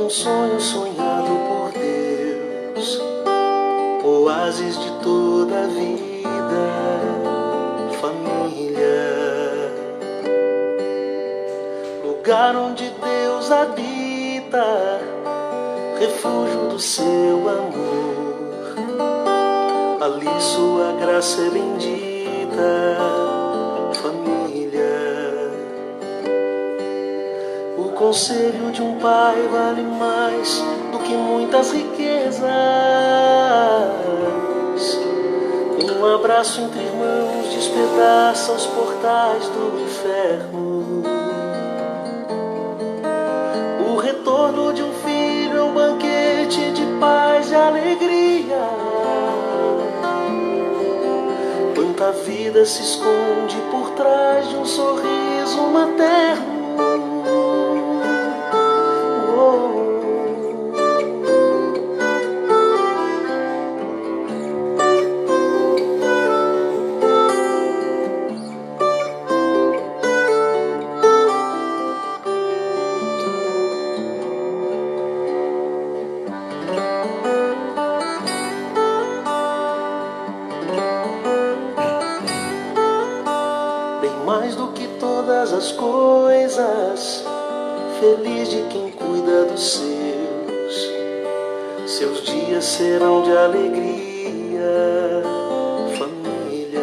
um sonho sonhado por Deus, oásis de toda a vida, família, lugar onde Deus habita, refúgio do seu amor, ali sua graça é bendita, família. O conselho de um pai vale mais do que muitas riquezas. Um abraço entre irmãos despedaça os portais do inferno. O retorno de um filho é um banquete de paz e alegria. Quanta vida se esconde por trás de um sorriso materno. Mais do que todas as coisas, feliz de quem cuida dos seus. Seus dias serão de alegria, família.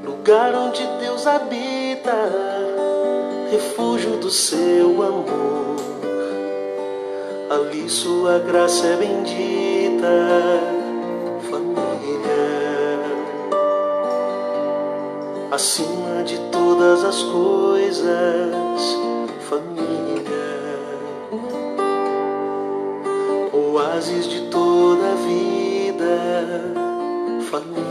Lugar onde Deus habita, refúgio do seu amor. Ali sua graça é bendita, acima de todas as coisas, família, oásis de toda a vida, família.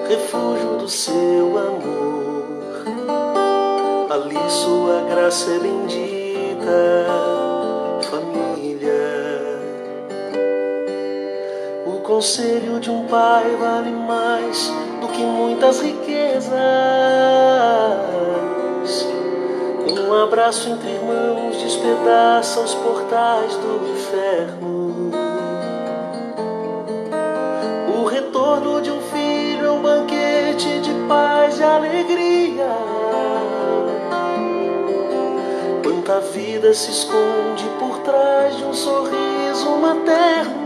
Refúgio do seu amor, ali sua graça é bendita, família. O conselho de um pai vale mais do que muitas riquezas. Um abraço entre irmãos despedaça os portais do inferno. O retorno de um filho é um banquete de paz e alegria. Quanta vida se esconde por trás de um sorriso materno.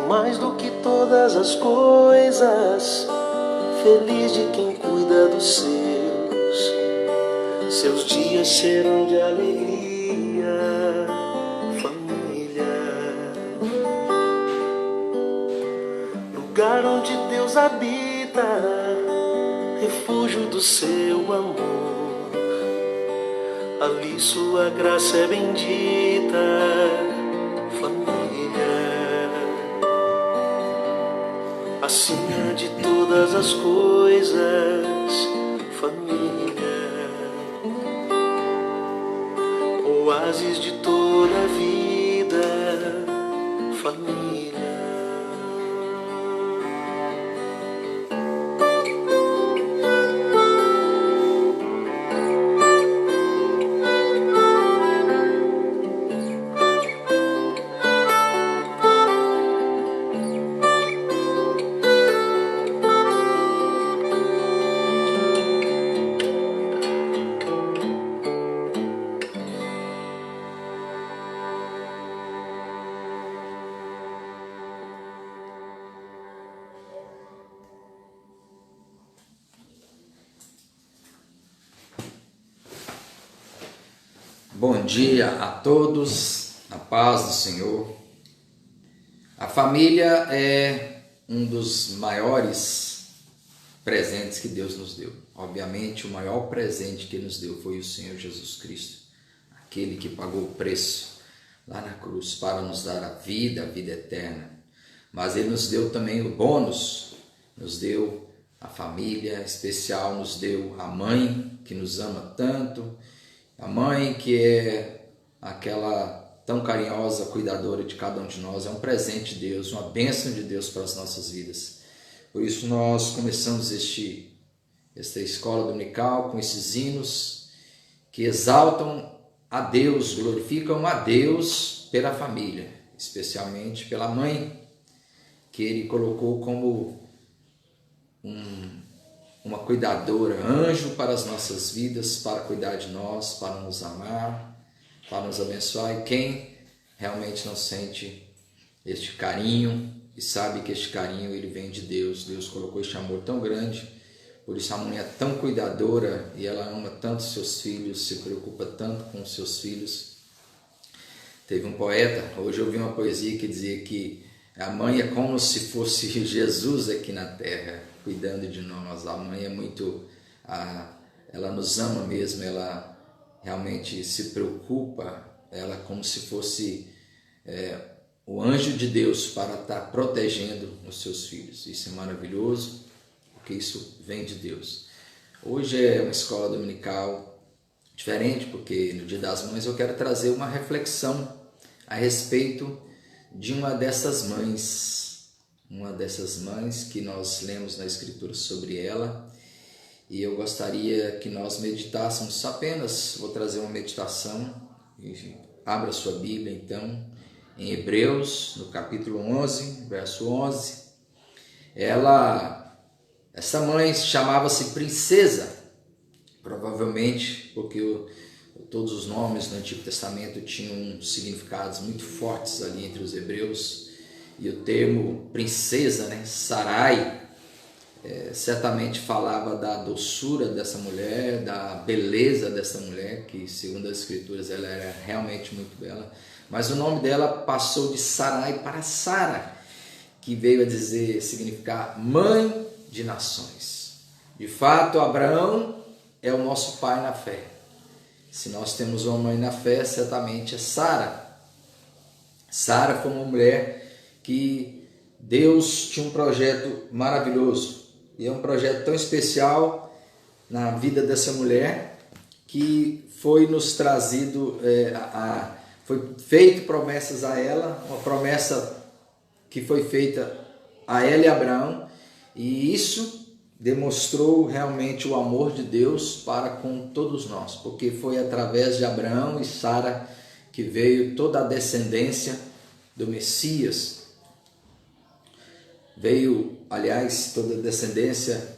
Mais do que todas as coisas, feliz de quem cuida dos seus. Seus dias serão de alegria, família. Lugar onde Deus habita, refúgio do seu amor. Ali sua graça é bendita, família. Acima de todas as coisas, família, oásis de toda a vida, família. Bom dia a todos, a paz do Senhor. A família é um dos maiores presentes que Deus nos deu. Obviamente, o maior presente que Ele nos deu foi o Senhor Jesus Cristo, aquele que pagou o preço lá na cruz para nos dar a vida eterna. Mas Ele nos deu também o bônus, nos deu a família especial, nos deu a mãe que nos ama tanto, a mãe que é aquela tão carinhosa, cuidadora de cada um de nós. É um presente de Deus, uma bênção de Deus para as nossas vidas. Por isso nós começamos esta escola dominical com esses hinos que exaltam a Deus, glorificam a Deus pela família, especialmente pela mãe, que Ele colocou como uma cuidadora, anjo para as nossas vidas, para cuidar de nós, para nos amar, para nos abençoar. E quem realmente não sente este carinho e sabe que este carinho ele vem de Deus. Deus colocou este amor tão grande, por isso a mãe é tão cuidadora e ela ama tanto seus filhos, se preocupa tanto com os seus filhos. Teve um poeta, hoje eu vi uma poesia que dizia que a mãe é como se fosse Jesus aqui na terra, cuidando de nós. A mãe é muito, ela nos ama mesmo, ela realmente se preocupa, ela como se fosse o anjo de Deus para estar protegendo os seus filhos. Isso é maravilhoso, porque isso vem de Deus. Hoje é uma escola dominical diferente, porque no Dia das Mães eu quero trazer uma reflexão a respeito de uma dessas mães que nós lemos na Escritura sobre ela, e eu gostaria que nós meditássemos apenas, vou trazer uma meditação, abra sua Bíblia então, em Hebreus, no capítulo 11, verso 11, essa mãe chamava-se Princesa, provavelmente porque todos os nomes no Antigo Testamento tinham significados muito fortes ali entre os hebreus, e o termo princesa, Sarai, certamente falava da doçura dessa mulher, da beleza dessa mulher, que segundo as Escrituras ela era realmente muito bela, mas o nome dela passou de Sarai para Sara, que veio a significar mãe de nações. De fato, Abraão é o nosso pai na fé. Se nós temos uma mãe na fé, certamente é Sara. Sara foi uma mulher que Deus tinha um projeto maravilhoso, e é um projeto tão especial na vida dessa mulher, que foi nos trazido, foi feito promessas a ela, uma promessa que foi feita a ela e a Abraão, e isso demonstrou realmente o amor de Deus para com todos nós, porque foi através de Abraão e Sara que veio toda a descendência do Messias. Veio, aliás, toda a descendência,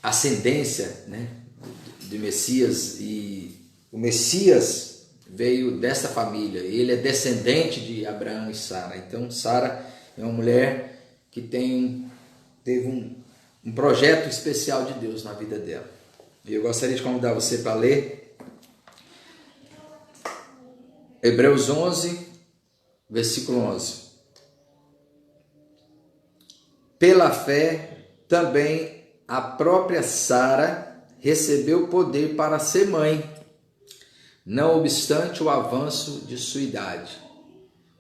ascendência, do Messias, e o Messias veio dessa família, ele é descendente de Abraão e Sara. Então Sara é uma mulher que teve um projeto especial de Deus na vida dela. E eu gostaria de convidar você para ler Hebreus 11, versículo 11. Pela fé, também a própria Sara recebeu poder para ser mãe, não obstante o avanço de sua idade,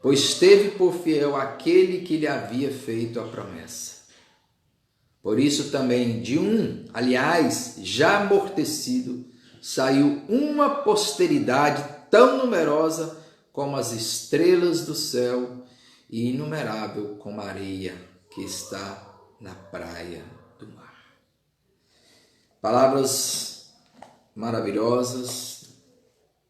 pois teve por fiel aquele que lhe havia feito a promessa. Por isso também de aliás, já amortecido, saiu uma posteridade tão numerosa como as estrelas do céu e inumerável como a areia que está na praia do mar. Palavras maravilhosas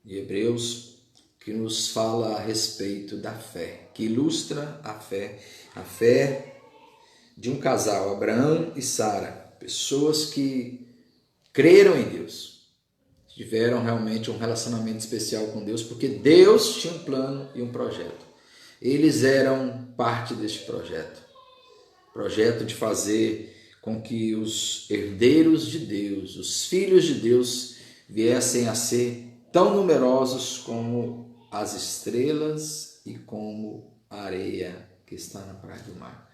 de Hebreus que nos fala a respeito da fé, que ilustra a fé de um casal, Abraão e Sara, pessoas que creram em Deus, tiveram realmente um relacionamento especial com Deus, porque Deus tinha um plano e um projeto. Eles eram parte deste projeto de fazer com que os herdeiros de Deus, os filhos de Deus, viessem a ser tão numerosos como as estrelas e como a areia que está na praia do mar.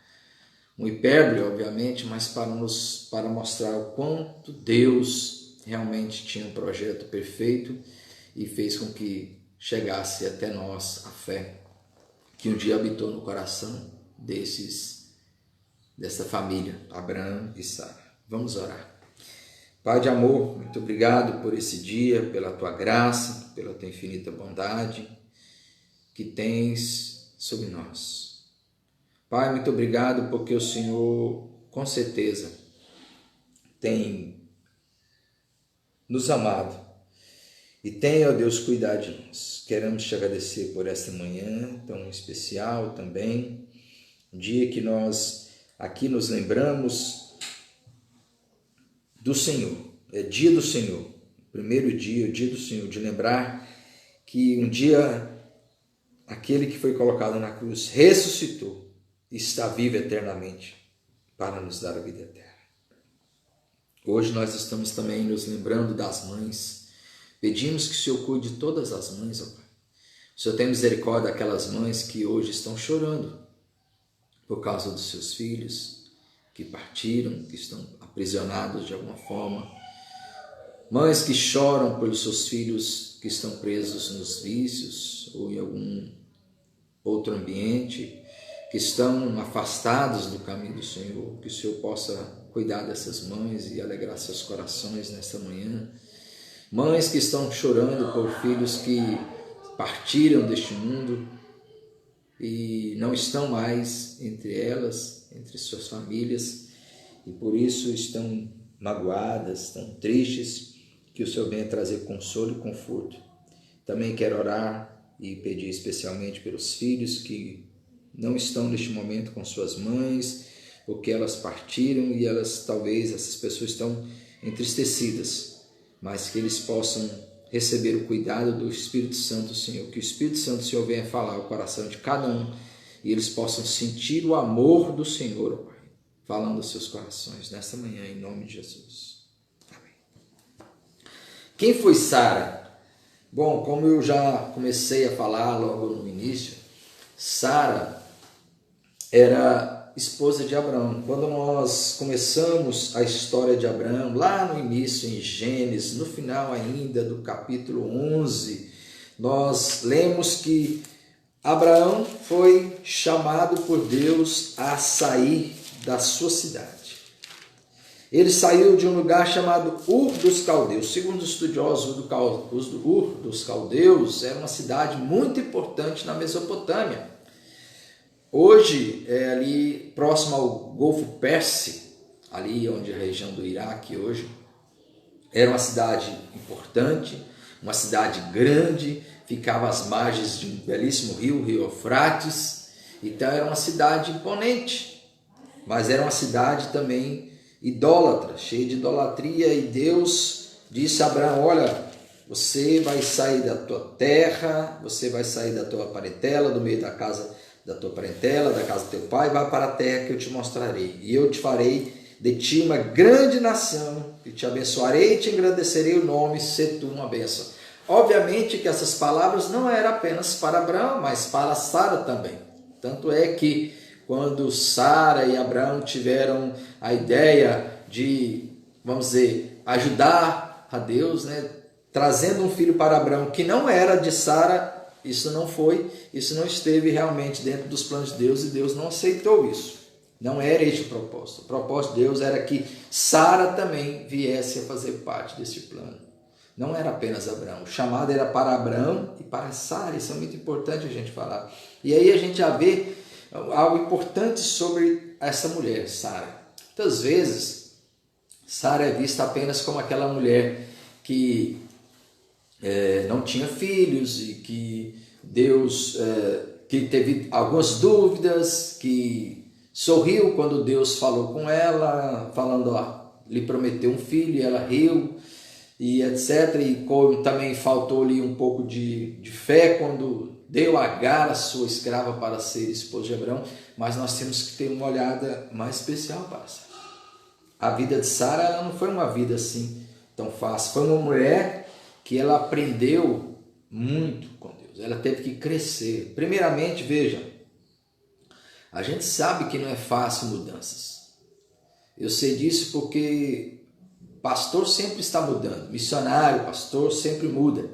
Um hipérbole, obviamente, mas para mostrar o quanto Deus realmente tinha um projeto perfeito e fez com que chegasse até nós a fé que um dia habitou no coração dessa família, Abraão e Sara. Vamos orar. Pai de amor, muito obrigado por esse dia, pela tua graça, pela tua infinita bondade que tens sobre nós. Pai, muito obrigado porque o Senhor, com certeza, tem nos amado e tem, ó Deus, cuidado de nós. Queremos te agradecer por esta manhã tão especial também, um dia que nós aqui nos lembramos do Senhor. É dia do Senhor, primeiro dia, o dia do Senhor, de lembrar que um dia aquele que foi colocado na cruz ressuscitou e está vivo eternamente para nos dar a vida eterna. Hoje nós estamos também nos lembrando das mães. Pedimos que o Senhor cuide de todas as mães, ó Pai. O Senhor tem misericórdia daquelas mães que hoje estão chorando por causa dos seus filhos que partiram, que estão aprisionados de alguma forma. Mães que choram pelos seus filhos que estão presos nos vícios ou em algum outro ambiente, que estão afastados do caminho do Senhor. Que o Senhor possa cuidar dessas mães e alegrar seus corações nesta manhã. Mães que estão chorando por filhos que partiram deste mundo e não estão mais entre elas, entre suas famílias, e por isso estão magoadas, estão tristes. Que o Senhor venha trazer consolo e conforto. Também quero orar e pedir especialmente pelos filhos que não estão neste momento com suas mães, porque elas partiram e talvez essas pessoas estão entristecidas, mas que eles possam receber o cuidado do Espírito Santo, Senhor, que o Espírito Santo, Senhor, venha falar ao coração de cada um e eles possam sentir o amor do Senhor, Pai, falando aos seus corações nesta manhã, em nome de Jesus. Amém. Quem foi Sara? Bom, como eu já comecei a falar logo no início, Sara era esposa de Abraão. Quando nós começamos a história de Abraão, lá no início em Gênesis, no final ainda do capítulo 11, nós lemos que Abraão foi chamado por Deus a sair da sua cidade. Ele saiu de um lugar chamado Ur dos Caldeus. Segundo os estudiosos, Ur dos Caldeus era uma cidade muito importante na Mesopotâmia. Hoje é ali próximo ao Golfo Pérsico, ali onde a região do Iraque hoje. Era uma cidade importante, uma cidade grande, ficava às margens de um belíssimo rio, o Rio Eufrates. Então era uma cidade imponente, mas era uma cidade também idólatra, cheia de idolatria, e Deus disse a Abraão: olha, você vai sair da tua terra, você vai sair da tua parentela, do meio da casa da tua parentela, da casa do teu pai, vai para a terra que eu te mostrarei, e eu te farei de ti uma grande nação, e te abençoarei e te engrandecerei o nome, se tu uma bênção. Obviamente que essas palavras não eram apenas para Abraão, mas para Sara também. Tanto é que quando Sara e Abraão tiveram a ideia de, vamos dizer, ajudar a Deus, né, trazendo um filho para Abraão que não era de Sara, isso não esteve realmente dentro dos planos de Deus, e Deus não aceitou isso. Não era este o propósito. O propósito de Deus era que Sara também viesse a fazer parte desse plano. Não era apenas Abraão. O chamado era para Abraão e para Sara. Isso é muito importante a gente falar. E aí a gente já vê algo importante sobre essa mulher, Sara. Muitas vezes, Sara é vista apenas como aquela mulher que não tinha filhos e que Deus, que teve algumas dúvidas, que sorriu quando Deus falou com ela, falando, lhe prometeu um filho, e ela riu, e etc. E também faltou-lhe um pouco de fé quando deu Agar, a sua escrava, para ser esposa de Abraão. Mas nós temos que ter uma olhada mais especial para Sara. A vida de Sara não foi uma vida assim tão fácil. Foi uma mulher que ela aprendeu muito com Deus. Ela teve que crescer. Primeiramente, veja, a gente sabe que não é fácil mudanças. Eu sei disso porque pastor sempre está mudando. Missionário, pastor sempre muda.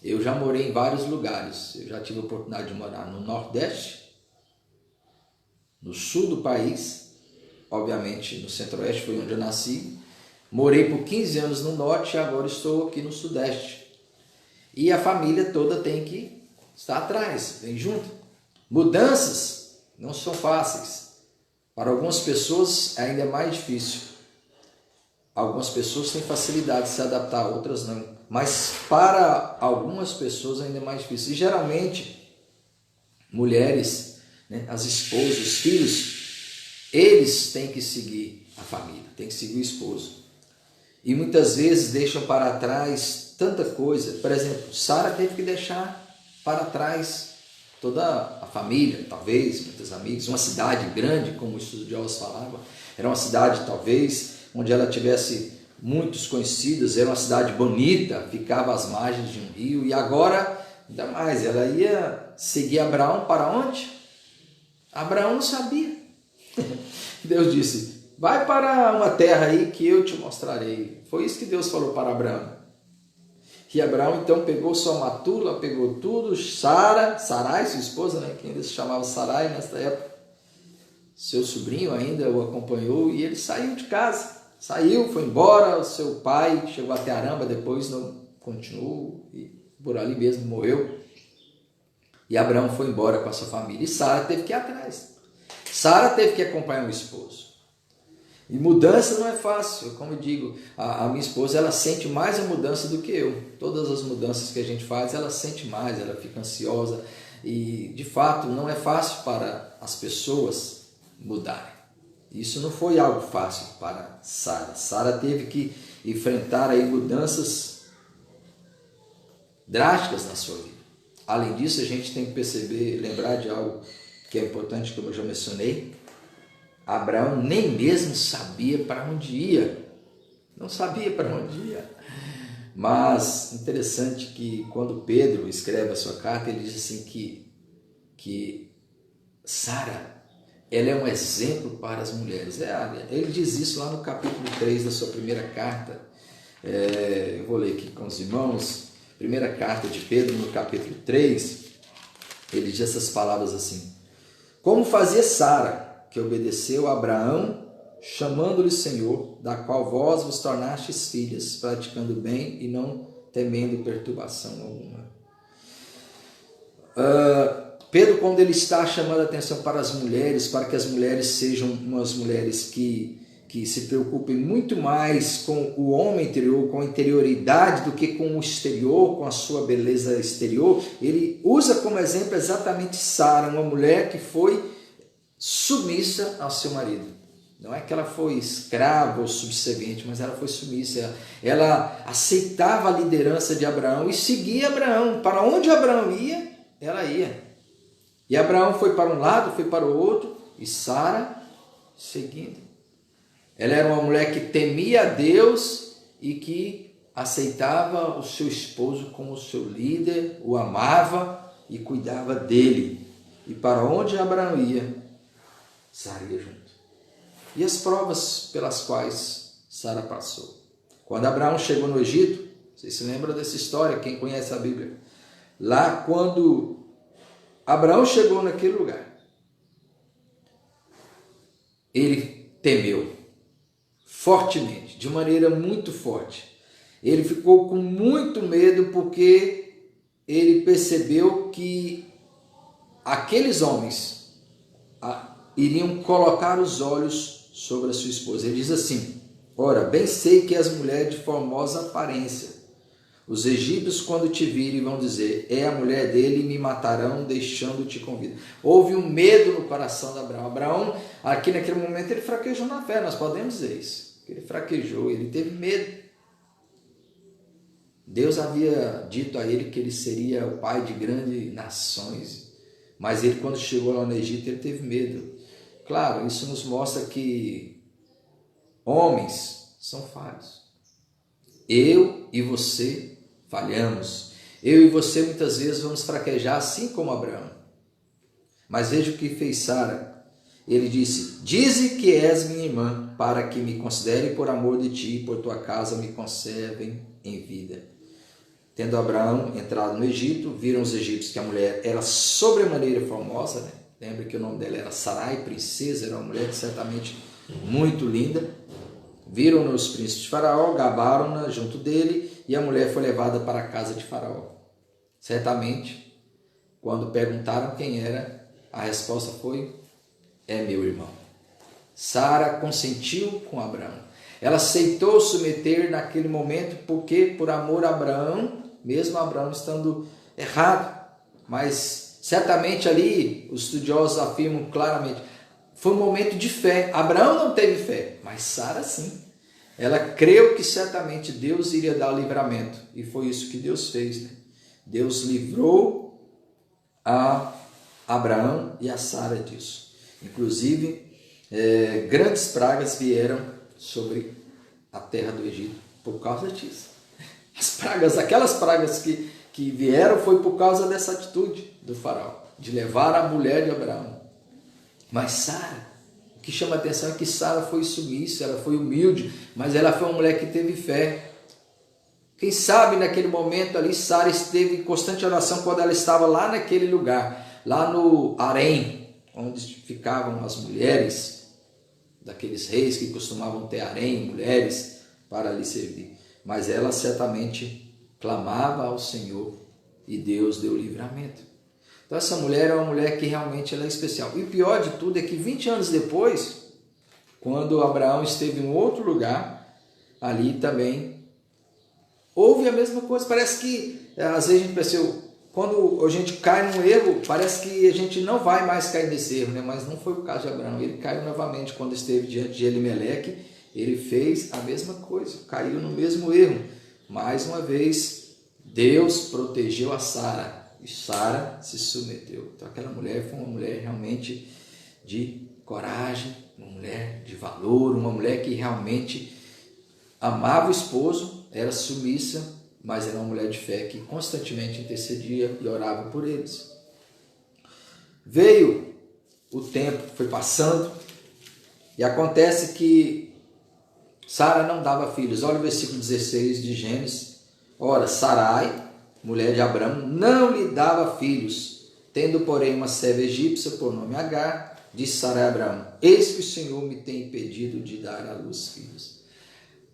Eu já morei em vários lugares. Eu já tive a oportunidade de morar no Nordeste, no sul do país, obviamente no Centro-Oeste foi onde eu nasci. Morei por 15 anos no Norte e agora estou aqui no Sudeste. E a família toda tem que estar atrás, vem junto. Mudanças não são fáceis. Para algumas pessoas ainda é mais difícil. Algumas pessoas têm facilidade de se adaptar, outras não. Mas para algumas pessoas ainda é mais difícil. E geralmente, mulheres, né, as esposas, os filhos, eles têm que seguir a família, têm que seguir o esposo. E muitas vezes deixam para trás tanta coisa. Por exemplo, Sara teve que deixar para trás toda a família, talvez, muitos amigos, uma cidade grande, como o estudioso falava. Era uma cidade, talvez, onde ela tivesse muitos conhecidos, era uma cidade bonita, ficava às margens de um rio, e agora, ainda mais, ela ia seguir Abraão para onde? Abraão não sabia. Deus disse, vai para uma terra aí que eu te mostrarei. Foi isso que Deus falou para Abraão. E Abraão então pegou sua matula, pegou tudo, Sarai, sua esposa, né, que ainda se chamava Sarai nesta época, seu sobrinho ainda o acompanhou e ele saiu de casa. Saiu, foi embora, o seu pai chegou até Aramba, depois não continuou e por ali mesmo morreu. E Abraão foi embora com a sua família e Sara teve que ir atrás. Sara teve que acompanhar o esposo. E mudança não é fácil, como eu digo, a minha esposa ela sente mais a mudança do que eu. Todas as mudanças que a gente faz, ela sente mais, ela fica ansiosa e de fato não é fácil para as pessoas mudarem. Isso não foi algo fácil para Sara. Sara teve que enfrentar aí mudanças drásticas na sua vida. Além disso, a gente tem que perceber, lembrar de algo que é importante, como eu já mencionei. Abraão nem mesmo sabia para onde ia. Não sabia para onde ia. Mas interessante que quando Pedro escreve a sua carta, ele diz assim que Sara, ela é um exemplo para as mulheres. Ele diz isso lá no capítulo 3 da sua primeira carta. Eu vou ler aqui com os irmãos. Primeira carta de Pedro, no capítulo 3, ele diz essas palavras assim: como fazia Sara, que obedeceu a Abraão, chamando-lhe Senhor, da qual vós vos tornastes filhas, praticando bem e não temendo perturbação alguma. Pedro, quando ele está chamando a atenção para as mulheres, para que as mulheres sejam umas mulheres que se preocupem muito mais com o homem interior, com a interioridade, do que com o exterior, com a sua beleza exterior, ele usa como exemplo exatamente Sara, uma mulher que foi submissa ao seu marido. Não é que ela foi escrava ou subserviente, mas ela foi submissa. Ela aceitava a liderança de Abraão e seguia Abraão. Para onde Abraão ia, ela ia. E Abraão foi para um lado, foi para o outro, e Sara seguindo. Ela era uma mulher que temia a Deus e que aceitava o seu esposo como seu líder, o amava e cuidava dele. E para onde Abraão ia, Sara ia junto. E as provas pelas quais Sara passou. Quando Abraão chegou no Egito, vocês se lembram dessa história, quem conhece a Bíblia? Lá quando Abraão chegou naquele lugar, ele temeu fortemente, de maneira muito forte. Ele ficou com muito medo porque ele percebeu que aqueles homens iriam colocar os olhos sobre a sua esposa. Ele diz assim: ora, bem sei que és mulher de formosa aparência. Os egípcios, quando te virem, vão dizer: é a mulher dele, e me matarão, deixando-te com vida. Houve um medo no coração de Abraão. Abraão, aqui naquele momento, ele fraquejou na fé, nós podemos dizer isso. Ele fraquejou, ele teve medo. Deus havia dito a ele que ele seria o pai de grandes nações, mas ele, quando chegou lá no Egito, ele teve medo. Claro, isso nos mostra que homens são falhos. Eu e você falhamos. Eu e você muitas vezes vamos fraquejar assim como Abraão. Mas veja o que fez Sara. Ele disse: dize que és minha irmã, para que me considere por amor de ti e por tua casa me conservem em vida. Tendo Abraão entrado no Egito, viram os egípcios que a mulher era sobremaneira formosa, né? Lembra que o nome dela era Sarai, princesa, era uma mulher certamente muito linda. Viram-no os príncipes de Faraó, gabaram-na junto dele, e a mulher foi levada para a casa de Faraó. Certamente, quando perguntaram quem era, a resposta foi: é meu irmão. Sara consentiu com Abraão. Ela aceitou submeter naquele momento, porque por amor a Abraão, mesmo Abraão estando errado. Mas certamente ali, os estudiosos afirmam claramente, foi um momento de fé. Abraão não teve fé, mas Sara sim. Ela creu que certamente Deus iria dar o livramento. E foi isso que Deus fez, né? Deus livrou a Abraão e a Sara disso. Inclusive, grandes pragas vieram sobre a terra do Egito por causa disso. Aquelas pragas que vieram foi por causa dessa atitude do faraó, de levar a mulher de Abraão. Mas Sara, o que chama a atenção é que Sara foi submissa, ela foi humilde, mas ela foi uma mulher que teve fé. Quem sabe naquele momento ali, Sara esteve em constante oração quando ela estava lá naquele lugar, lá no harém, onde ficavam as mulheres daqueles reis que costumavam ter harém, mulheres para lhe servir. Mas ela certamente clamava ao Senhor e Deus deu livramento. Então essa mulher é uma mulher que realmente ela é especial. E o pior de tudo é que 20 anos depois, quando Abraão esteve em outro lugar, ali também houve a mesma coisa. Parece que às vezes a gente percebeu, quando a gente cai num erro, parece que a gente não vai mais cair nesse erro, né? Mas não foi o caso de Abraão. Ele caiu novamente quando esteve diante de Elimeleque. Ele fez a mesma coisa, caiu no mesmo erro. Mais uma vez, Deus protegeu a Sara e Sara se submeteu. Então aquela mulher foi uma mulher realmente de coragem, uma mulher de valor, uma mulher que realmente amava o esposo, era submissa, mas era uma mulher de fé que constantemente intercedia e orava por eles. Veio o tempo, foi passando, e acontece que Sara não dava filhos. Olha o versículo 16 de Gênesis. Ora, Sarai, mulher de Abraão, não lhe dava filhos, tendo, porém, uma serva egípcia por nome Agar, disse Sarai a Abraão: eis que o Senhor me tem impedido de dar à luz filhos.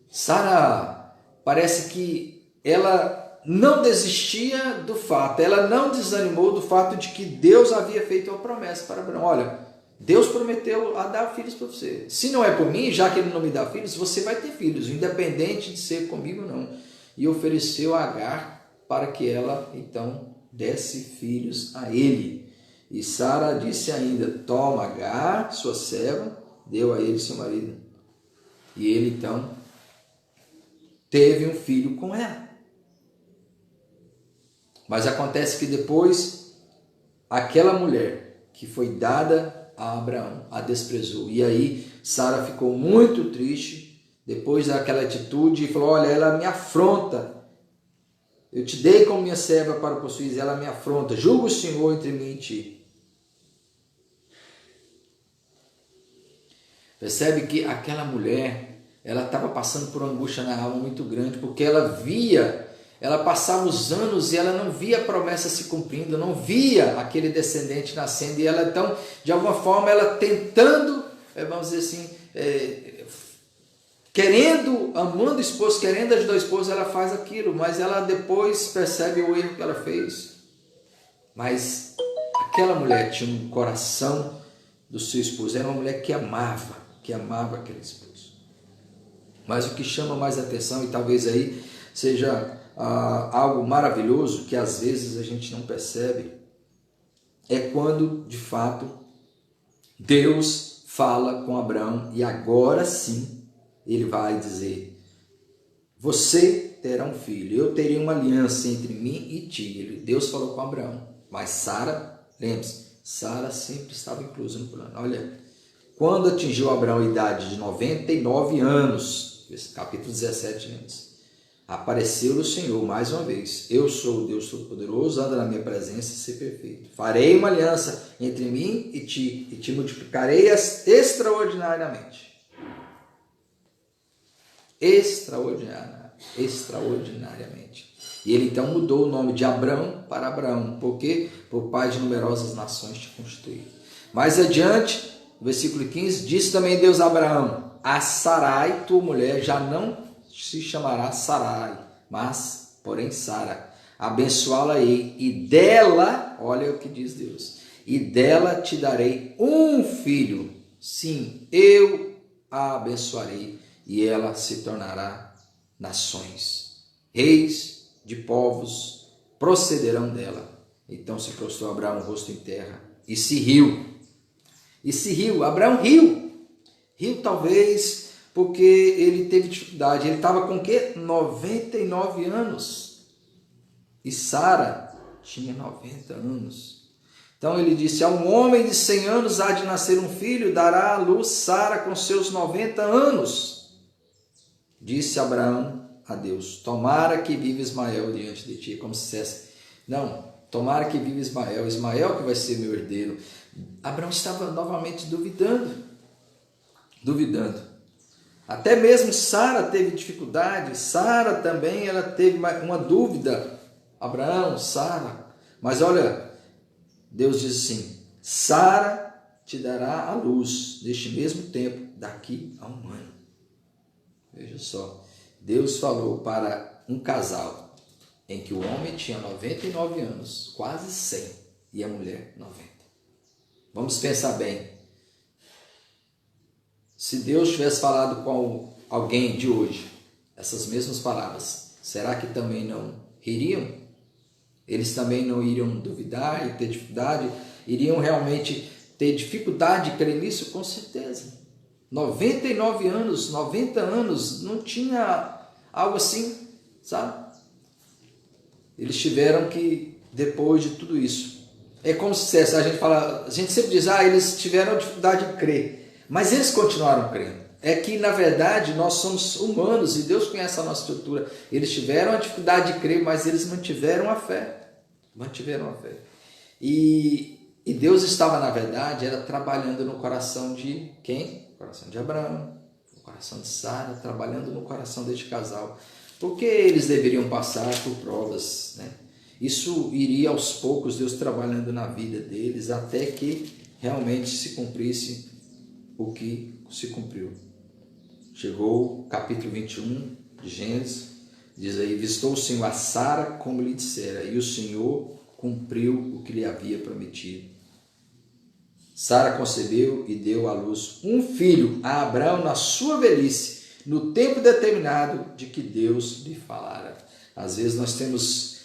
Sara, parece que ela não desistia do fato, ela não desanimou do fato de que Deus havia feito uma promessa para Abraão. Olha, Deus prometeu a dar filhos para você. Se não é por mim, já que Ele não me dá filhos, você vai ter filhos, independente de ser comigo ou não. E ofereceu a Agar para que ela, então, desse filhos a ele. E Sara disse ainda: toma Agar, sua serva, deu a ele seu marido. E ele, então, teve um filho com ela. Mas acontece que depois, aquela mulher que foi dada a Abraão a desprezou. E aí Sara ficou muito triste depois daquela atitude e falou: olha, ela me afronta. Eu te dei como minha serva para possuir, ela me afronta. Julga o Senhor entre mim e ti. Percebe que aquela mulher, ela estava passando por uma angústia na alma muito grande, porque ela passava os anos e ela não via a promessa se cumprindo, não via aquele descendente nascendo, e ela então, de alguma forma, ela tentando, vamos dizer assim, amando o esposo, querendo ajudar o esposo, ela faz aquilo, mas ela depois percebe o erro que ela fez. Mas aquela mulher tinha um coração do seu esposo, era uma mulher que amava aquele esposo. Mas o que chama mais atenção, e talvez aí seja algo maravilhoso que às vezes a gente não percebe, é quando de fato Deus fala com Abraão, e agora sim ele vai dizer: você terá um filho, eu terei uma aliança entre mim e ti. Deus falou com Abraão, mas Sara, lembre-se, Sara sempre estava inclusa no plano. Olha, quando atingiu Abraão a idade de 99 anos, capítulo 17 anos, Apareceu o Senhor mais uma vez. Eu sou o Deus Todo-Poderoso, anda na minha presença e ser perfeito. Farei uma aliança entre mim e te multiplicarei extraordinariamente. Extraordinariamente. E ele então mudou o nome de Abrão para Abraão. Por quê? Por pai de numerosas nações te constituí. Mais adiante, no versículo 15, disse também Deus a Abraão: a Sarai, tua mulher, já não se chamará Sarai, mas, porém, Sara. Abençoá-la-ei, e dela, olha o que diz Deus, e dela te darei um filho. Sim, eu a abençoarei, e ela se tornará nações. Reis de povos procederão dela. Então se prostrou Abraão o rosto em terra, e se riu. Abraão riu. Riu talvez porque ele teve dificuldade. Ele estava com o quê? 99 anos. E Sara tinha 90 anos. Então ele disse: a um homem de 100 anos há de nascer um filho, dará à luz Sara com seus 90 anos. Disse Abraão a Deus: tomara que viva Ismael diante de ti. Como se dissesse: não, tomara que viva Ismael. Ismael que vai ser meu herdeiro. Abraão estava novamente duvidando. Até mesmo Sara teve dificuldade. Sara também ela teve uma dúvida. Abraão, Sara. Mas olha, Deus diz assim: Sara te dará a luz neste mesmo tempo, daqui a um ano. Veja só, Deus falou para um casal em que o homem tinha 99 anos, quase 100, e a mulher 90. Vamos pensar bem. Se Deus tivesse falado com alguém de hoje essas mesmas palavras, será que também não ririam? Eles também não iriam duvidar e ter dificuldade? Iriam realmente ter dificuldade de crer nisso? Com certeza. 99 anos, 90 anos, não tinha algo assim, sabe? Eles tiveram que, depois de tudo isso, é como se dissesse, a gente sempre diz, eles tiveram dificuldade de crer. Mas eles continuaram crendo. É que, na verdade, nós somos humanos e Deus conhece a nossa estrutura. Eles tiveram a dificuldade de crer, mas eles mantiveram a fé. E Deus estava, na verdade, trabalhando no coração de quem? No coração de Abraão, no coração de Sara, trabalhando no coração deste casal. Porque eles deveriam passar por provas, né? Isso iria aos poucos, Deus trabalhando na vida deles, até que realmente se cumprisse o que se cumpriu. Chegou o capítulo 21 de Gênesis, diz aí: visitou o Senhor a Sara como lhe dissera, e o Senhor cumpriu o que lhe havia prometido. Sara concebeu e deu à luz um filho a Abraão na sua velhice, no tempo determinado de que Deus lhe falara. Às vezes nós temos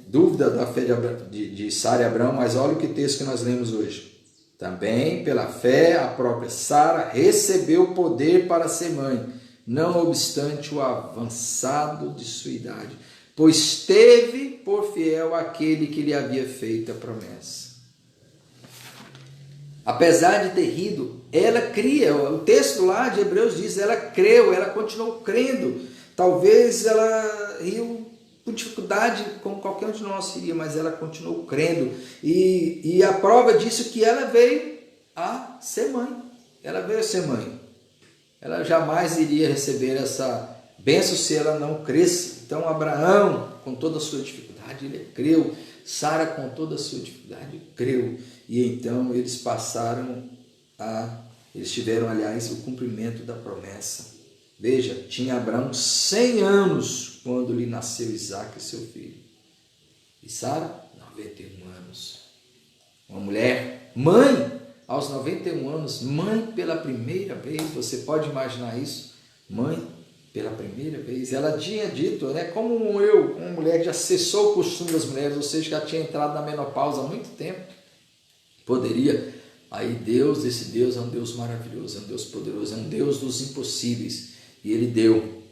dúvida da fé de Sara e Abraão, mas olha o que texto que nós lemos hoje. Também, pela fé, a própria Sara recebeu poder para ser mãe, não obstante o avançado de sua idade, pois teve por fiel aquele que lhe havia feito a promessa. Apesar de ter rido, ela cria. O texto lá de Hebreus diz, ela creu, ela continuou crendo. Talvez ela riu com dificuldade, como qualquer um de nós iria, mas ela continuou crendo. E a prova disso é que ela veio a ser mãe. Ela veio a ser mãe. Ela jamais iria receber essa bênção se ela não cresce. Então Abraão, com toda a sua dificuldade, ele creu. Sara, com toda a sua dificuldade, creu. E então eles eles tiveram, aliás, o cumprimento da promessa. Veja, tinha Abraão 100 anos quando lhe nasceu Isaque, seu filho. E Sara, 91 anos. Uma mulher, mãe, aos 91 anos, mãe pela primeira vez. Você pode imaginar isso? Mãe pela primeira vez. Ela tinha dito, como uma mulher que já cessou o costume das mulheres, ou seja, já tinha entrado na menopausa há muito tempo. Poderia. Aí Deus, esse Deus é um Deus maravilhoso, é um Deus poderoso, é um Deus dos impossíveis. E Ele deu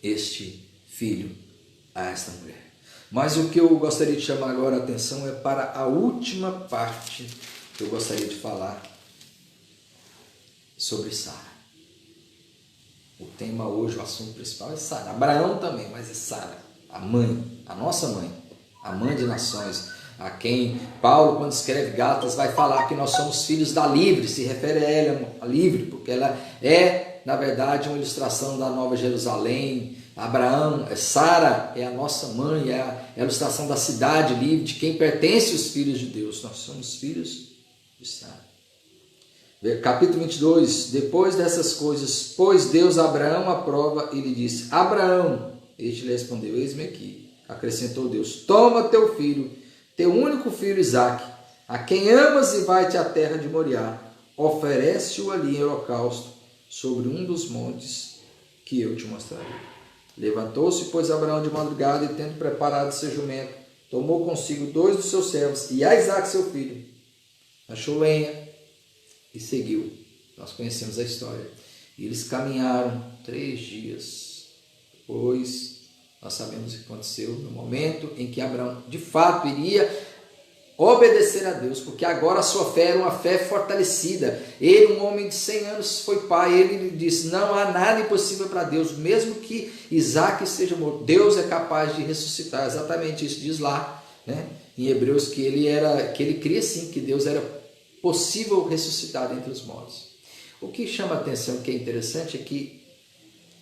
este filho a esta mulher. Mas o que eu gostaria de chamar agora a atenção é para a última parte que eu gostaria de falar sobre Sara. O tema hoje, o assunto principal é Sara. Abraão também, mas é Sara, a mãe, a nossa mãe, a mãe de nações, a quem Paulo, quando escreve Gálatas, vai falar que nós somos filhos da livre, se refere a ela, a livre, porque ela é, na verdade, uma ilustração da Nova Jerusalém. Abraão, Sara é a nossa mãe, é a ilustração da cidade livre, de quem pertence os filhos de Deus. Nós somos filhos de Sara. Capítulo 22, depois dessas coisas, pôs Deus Abraão à prova e lhe disse: Abraão, este lhe respondeu: eis-me aqui. Acrescentou Deus: toma teu filho, teu único filho Isaque, a quem amas, e vai-te à terra de Moriá, oferece-o ali em holocausto, sobre um dos montes que eu te mostrarei. Levantou-se, pois, Abraão de madrugada, e tendo preparado seu jumento, tomou consigo 2 dos seus servos e a Isaque seu filho, achou lenha e seguiu. Nós conhecemos a história. E eles caminharam 3 dias. Depois, nós sabemos o que aconteceu no momento em que Abraão, de fato, iria obedecer a Deus, porque agora a sua fé era uma fé fortalecida. Ele, um homem de 100 anos, foi pai. Ele disse: não há nada impossível para Deus, mesmo que Isaque esteja morto, Deus é capaz de ressuscitar. Exatamente isso diz lá, né, em Hebreus, que ele cria sim que Deus era possível ressuscitar dentre os mortos. O que chama a atenção, que é interessante, é que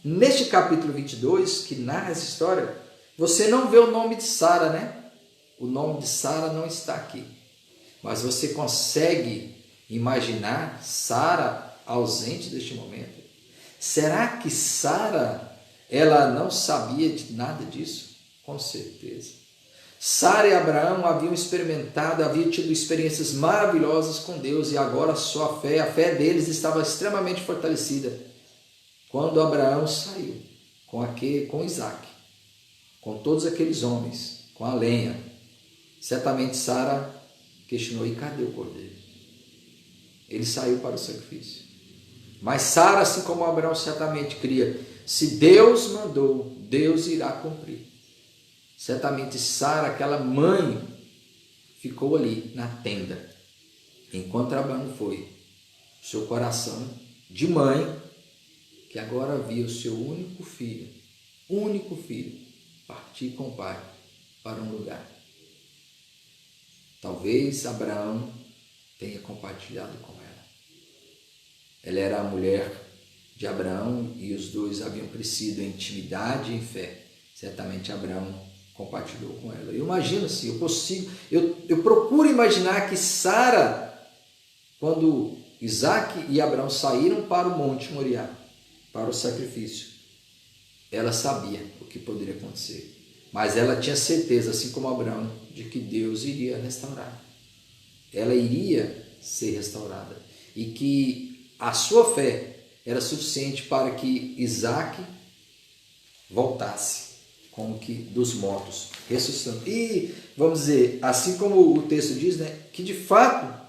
neste capítulo 22, que narra essa história, você não vê o nome de Sara, né? O nome de Sara não está aqui. Mas você consegue imaginar Sara ausente deste momento? Será que Sara, ela não sabia de nada disso? Com certeza. Sara e Abraão haviam experimentado, haviam tido experiências maravilhosas com Deus, e agora sua fé, a fé deles estava extremamente fortalecida. Quando Abraão saiu com Isaque, com todos aqueles homens, com a lenha, certamente Sara questionou: e cadê o cordeiro? Ele saiu para o sacrifício. Mas Sara, assim como Abraão, certamente cria: se Deus mandou, Deus irá cumprir. Certamente Sara, aquela mãe, ficou ali na tenda, enquanto Abraão foi. Seu coração de mãe, que agora via o seu único filho, partir com o pai para um lugar. Talvez Abraão tenha compartilhado com ela. Ela era a mulher de Abraão e os dois haviam crescido em intimidade e em fé. Certamente Abraão compartilhou com ela. Eu imagino assim, eu procuro imaginar que Sara, quando Isaque e Abraão saíram para o Monte Moriá, para o sacrifício, ela sabia o que poderia acontecer. Mas ela tinha certeza, assim como Abraão, de que Deus iria restaurar. Ela iria ser restaurada. E que a sua fé era suficiente para que Isaque voltasse, como que dos mortos, ressuscitando. E, vamos dizer, assim como o texto diz, né, que de fato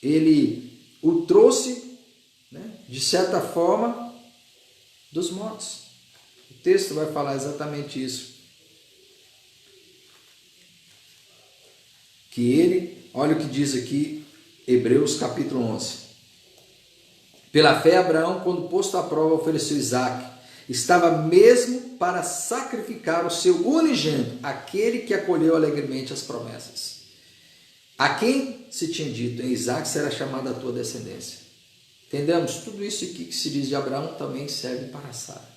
ele o trouxe, né, de certa forma, dos mortos. O texto vai falar exatamente isso. Que ele, olha o que diz aqui, Hebreus capítulo 11. Pela fé, Abraão, quando posto à prova, ofereceu Isaque. Estava mesmo para sacrificar o seu unigênito, aquele que acolheu alegremente as promessas. A quem se tinha dito: em Isaque será chamada a tua descendência. Entendemos? Tudo isso aqui que se diz de Abraão também serve para Sara.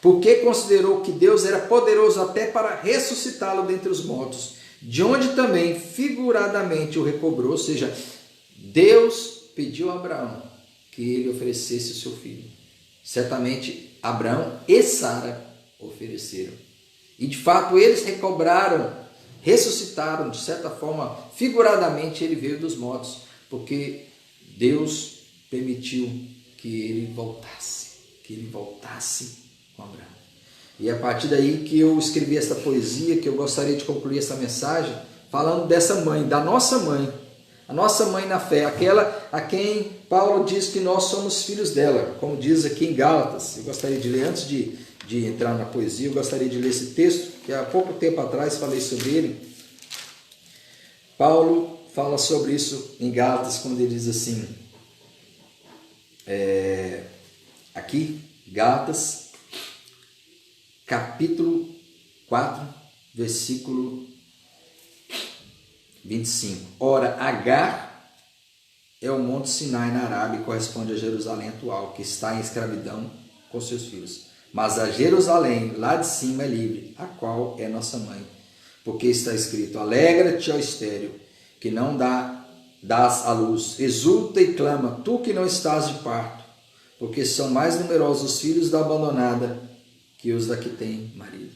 Porque considerou que Deus era poderoso até para ressuscitá-lo dentre os mortos, de onde também figuradamente o recobrou, ou seja, Deus pediu a Abraão que ele oferecesse o seu filho. Certamente Abraão e Sara ofereceram. E de fato eles recobraram, ressuscitaram, de certa forma, figuradamente ele veio dos mortos, porque Deus permitiu que ele voltasse com Abraão. E é a partir daí que eu escrevi essa poesia, que eu gostaria de concluir essa mensagem, falando dessa mãe, da nossa mãe, a nossa mãe na fé, aquela a quem Paulo diz que nós somos filhos dela, como diz aqui em Gálatas. Eu gostaria de ler, antes de entrar na poesia, eu gostaria de ler esse texto, que há pouco tempo atrás falei sobre ele. Paulo fala sobre isso em Gálatas, quando ele diz assim, Aqui, Gálatas, capítulo 4, versículo 25. Ora, Agar é o Monte Sinai na Arábia e corresponde a Jerusalém atual, que está em escravidão com seus filhos. Mas a Jerusalém, lá de cima, é livre, a qual é nossa mãe. Porque está escrito: alegra-te, ó estéril, que não dás à luz. Exulta e clama, tu que não estás de parto, porque são mais numerosos os filhos da abandonada que os da que tem marido.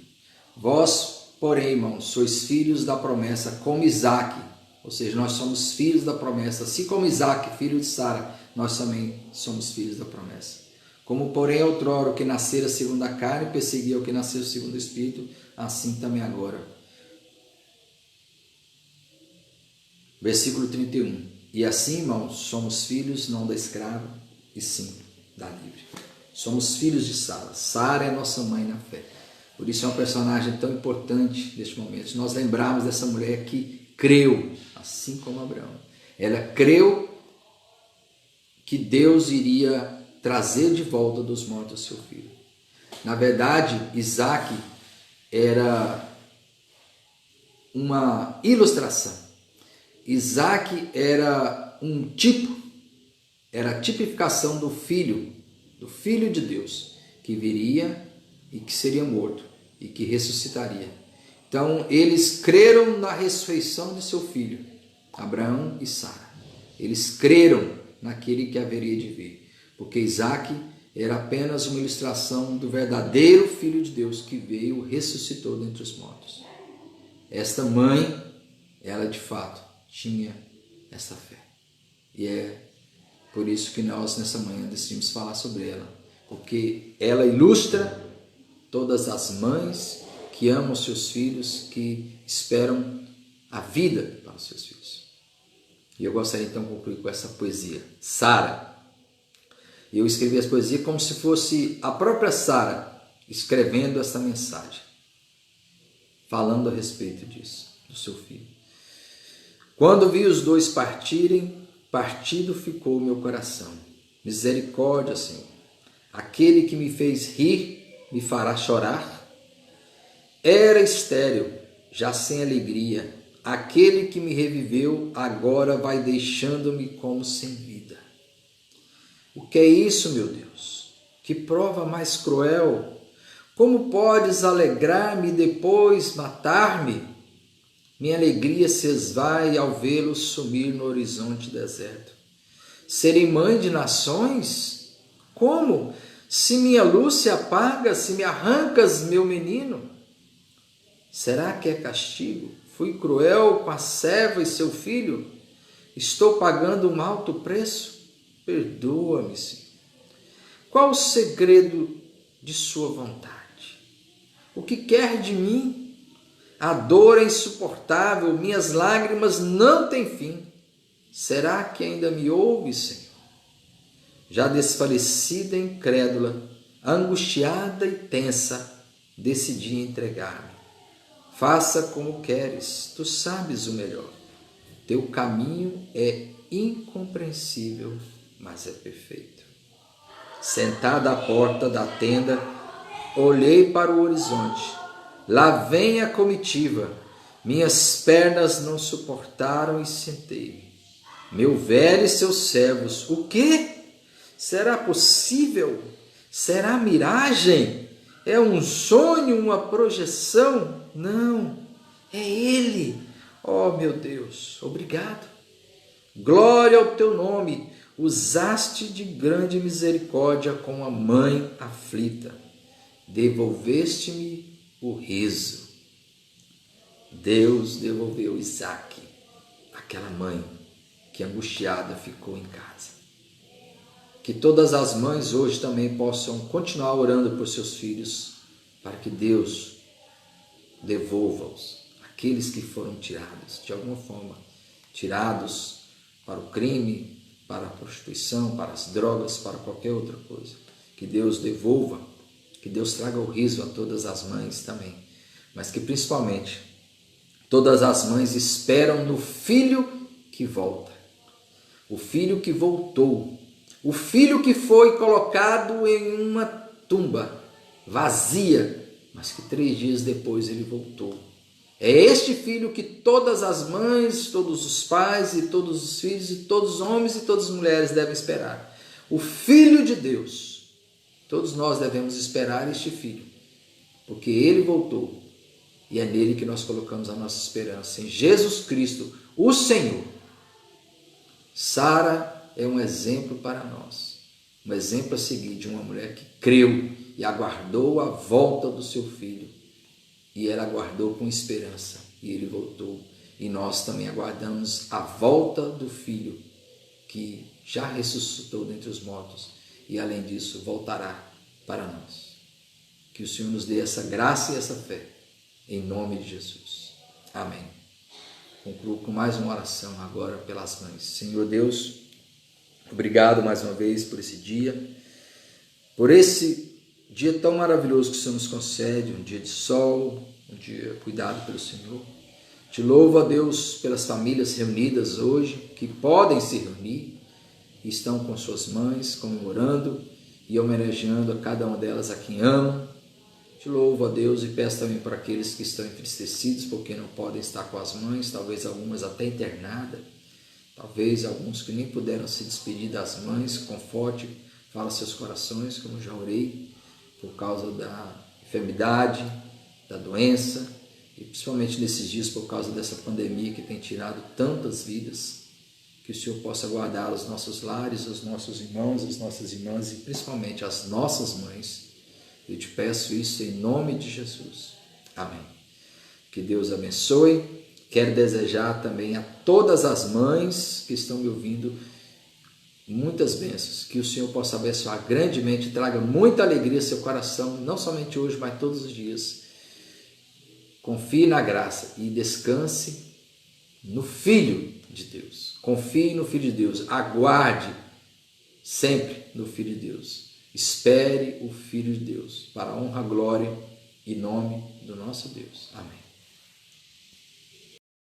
Vós, porém, irmãos, sois filhos da promessa, como Isaque. Ou seja, nós somos filhos da promessa. Assim como Isaque, filho de Sara, nós também somos filhos da promessa. Como, porém, outrora o que nascera segundo a carne perseguia o que nasceu segundo o Espírito, assim também agora. Versículo 31. E assim, irmãos, somos filhos não da escrava, e sim da livre. Somos filhos de Sara. Sara é nossa mãe na fé. Por isso é um personagem tão importante neste momento. Nós lembrarmos dessa mulher que creu, assim como Abraão. Ela creu que Deus iria trazer de volta dos mortos seu filho. Na verdade, Isaque era uma ilustração. Isaque era um tipo, era a tipificação do filho de Deus, que viria e que seria morto e que ressuscitaria. Então, eles creram na ressurreição de seu filho, Abraão e Sara. Eles creram naquele que haveria de vir. Porque Isaque era apenas uma ilustração do verdadeiro Filho de Deus que veio e ressuscitou dentre os mortos. Esta mãe, ela de fato tinha essa fé. E é por isso que nós nessa manhã decidimos falar sobre ela. Porque ela ilustra todas as mães que amam seus filhos, que esperam a vida para os seus filhos. E eu gostaria então de concluir com essa poesia. Sara. Eu escrevi essa poesia como se fosse a própria Sara escrevendo essa mensagem, falando a respeito disso, do seu filho. Quando vi os dois partirem, partido ficou o meu coração. Misericórdia, Senhor. Aquele que me fez rir, me fará chorar. Era estéril, já sem alegria. Aquele que me reviveu, agora vai deixando-me como sem vida. O que é isso, meu Deus? Que prova mais cruel! Como podes alegrar-me e depois matar-me? Minha alegria se esvai ao vê-lo sumir no horizonte deserto. Serei mãe de nações? Como? Se minha luz se apaga, se me arrancas meu menino? Será que é castigo? Fui cruel com a serva e seu filho? Estou pagando um alto preço? Perdoa-me, Senhor. Qual o segredo de sua vontade? O que quer de mim? A dor é insuportável, minhas lágrimas não têm fim. Será que ainda me ouve, Senhor? Já desfalecida e incrédula, angustiada e tensa, decidi entregar-me. Faça como queres, tu sabes o melhor. Teu caminho é incompreensível, mas é perfeito. Sentada à porta da tenda, olhei para o horizonte. Lá vem a comitiva. Minhas pernas não suportaram e sentei-me. Meu velho e seus servos, o quê? Será possível? Será miragem? É um sonho, uma projeção? Não, é Ele. Oh, meu Deus, obrigado. Glória ao teu nome. Usaste de grande misericórdia com a mãe aflita. Devolveste-me o riso. Deus devolveu Isaque, aquela mãe que angustiada ficou em casa. Que todas as mães hoje também possam continuar orando por seus filhos, para que Deus devolva-os, aqueles que foram tirados, de alguma forma, tirados para o crime, para a prostituição, para as drogas, para qualquer outra coisa. Que Deus devolva, que Deus traga o riso a todas as mães também, mas que principalmente todas as mães esperam no filho que volta, o filho que voltou, O filho que foi colocado em uma tumba vazia, mas que 3 dias depois ele voltou. É este filho que todas as mães, todos os pais e todos os filhos e todos os homens e todas as mulheres devem esperar. O Filho de Deus. Todos nós devemos esperar este filho, porque ele voltou e é nele que nós colocamos a nossa esperança, em Jesus Cristo, o Senhor. Sara é um exemplo para nós, um exemplo a seguir de uma mulher que creu e aguardou a volta do seu filho. E ela aguardou com esperança, e ele voltou. E nós também aguardamos a volta do Filho, que já ressuscitou dentre os mortos, e além disso voltará para nós. Que o Senhor nos dê essa graça e essa fé, em nome de Jesus. Amém. Concluo com mais uma oração agora pelas mães. Senhor Deus, obrigado mais uma vez por esse dia, por esse dia tão maravilhoso que o Senhor nos concede, um dia de sol, um dia cuidado pelo Senhor. Te louvo, a Deus, pelas famílias reunidas hoje, que podem se reunir e estão com suas mães, comemorando e homenageando a cada uma delas a quem amam. Te louvo, a Deus, e peço também para aqueles que estão entristecidos porque não podem estar com as mães, talvez algumas até internadas, talvez alguns que nem puderam se despedir das mães. Conforte, fala seus corações, como já orei, por causa da enfermidade, da doença, e principalmente nesses dias por causa dessa pandemia que tem tirado tantas vidas. Que o Senhor possa guardar os nossos lares, os nossos irmãos, as nossas irmãs e principalmente as nossas mães. Eu te peço isso em nome de Jesus. Amém. Que Deus abençoe. Quero desejar também a todas as mães que estão me ouvindo muitas bênçãos, que o Senhor possa abençoar grandemente, traga muita alegria ao seu coração, não somente hoje, mas todos os dias. Confie na graça e descanse no Filho de Deus. Confie no Filho de Deus, aguarde sempre no Filho de Deus. Espere o Filho de Deus, para a honra, glória e nome do nosso Deus. Amém.